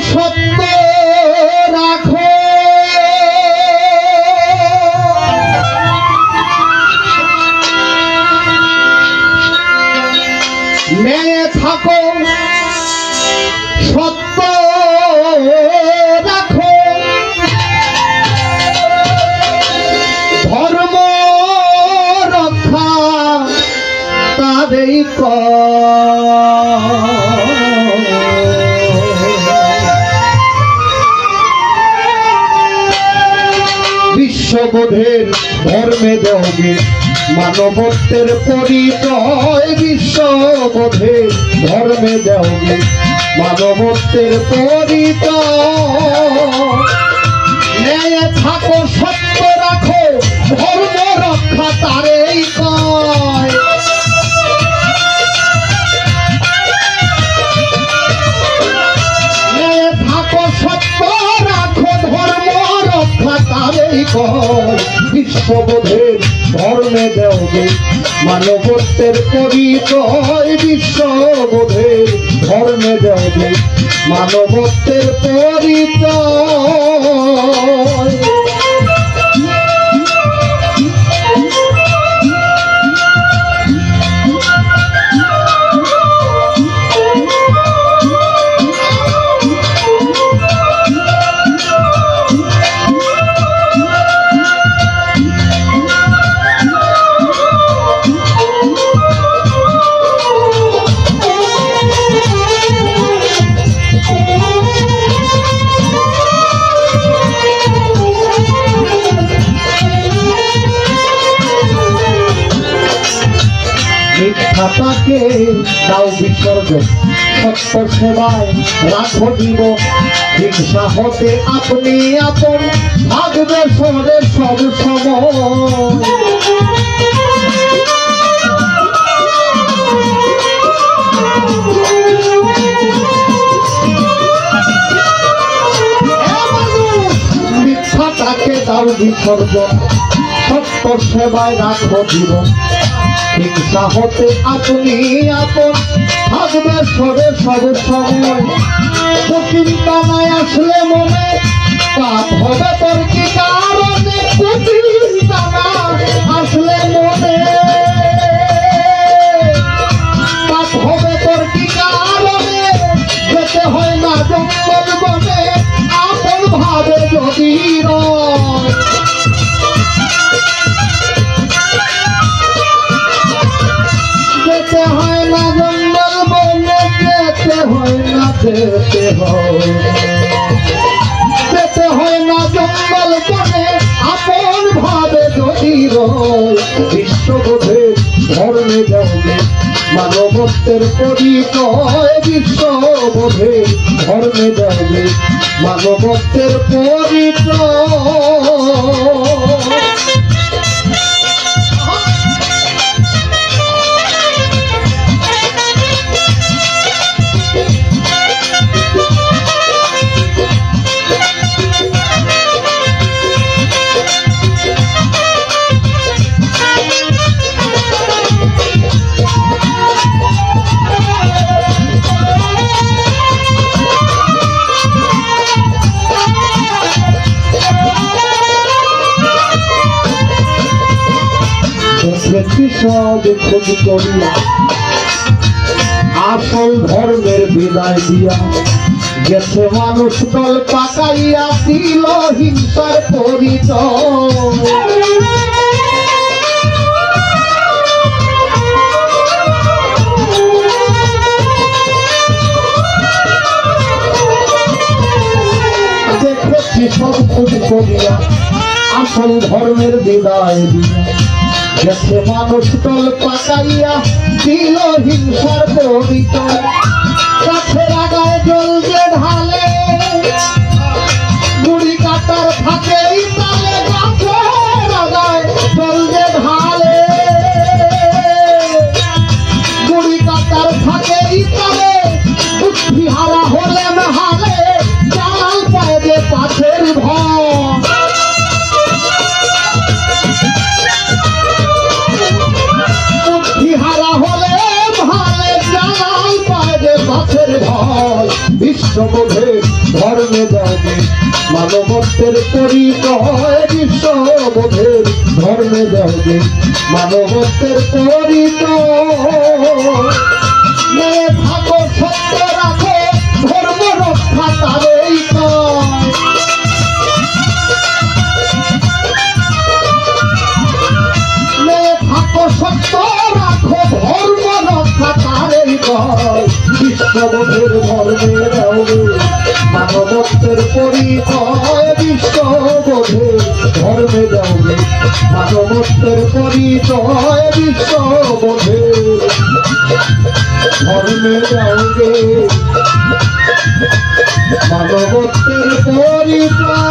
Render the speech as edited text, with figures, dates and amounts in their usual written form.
সত্য রাখো মেয়ে থাকো সত্য রাখো ধর্ম রক্ষা তাদেরই বিশ্ববোধের ধর্মে দেওগে মানবত্বের পরিচয় বিশ্ববোধের ধর্মে দেওগে মানবত্বের পরিচয় ন্যায় থাকো সত্য রাখো ধর্ম রক্ষা তারেই কয় ন্যায় থাকো সত্য রাখো ধর্ম রক্ষা তারেই কয় বিশ্ববোধের ধর্মে দেওগে মানবত্বের পরিচয় বিশ্ববোধের ধর্মে দেওগে মানবত্বের পরিচয় মিথ্যাটাকে দাও বিসর্জন সত্য সেবায় রাখো জীবন হিংসা হতে আপনি আপন থাকবে সরে সব সময় মিথ্যাটাকে দাও বিসর্জন সত্য সেবায় রাখো জীবন হিংসা হতে আপনি আপন থাকবে সরে সব সময় কুচিন্তা নাই আসলে মনে পাপ হবে তোর কি কারণে কুচিন্তা না আসলে মনে পাপ হবে তোর কি কারণে যেতে হয় না জঙ্গল বনে আপন ভাবে যদি রয় যেতে হয় না জঙ্গল বনে যেতে হয় না যেতে হয় না জঙ্গল বনে আপন ভাবে যদি রয় বিশ্ববোধের ধর্মে দেওগে মানবত্বের পরিচয় বিশ্ববোধের ধর্মে দেওগে মানবত্বের পরিচয় খোঁজ করিয়া আসল ধর্মের বিদায় দিয়া গেছে মানুষ দল পাকাইয়া দিল হিংসার পরিচয় দেখেছি সব খোঁজ করিয়া আসল ধর্মের বিদায় দিয়া গেছে মানুষ দল পাকাইয়া দিল হিংসার পরিচয় কাছে লাগায় জল যে ঢালে গুড়ি কাটার থাকে তালে কাছে লাগায় জল যে ঢালে গুড়ি কাটার থাকে তালে বুদ্ধি হারা হলে হালে চাল পায় যে পাশের ভয় হারা হলে ভালে জাল পায় যে পাশের ভয় বিশ্ববোধের ধর্মে যাবে মানবত্বের পরিচয়, বিশ্ববোধের ধর্মে যাবে মানবত্বের পরিচয়। থাকো সত্য রাখো ধর্ম রক্ষা তারেই কয়। থাকো সত্য রাখো ধর্ম রক্ষা তারেই কয়। বিশ্ববোধের ধর্মে যাবে মানবত্বের পরিচয়, বিশ্ববোধের ধর্মে যাবে মানবত্বের পরিচয়, বিশ্ববোধের ধর্মে যাবে মানবত্বের পরিচয়।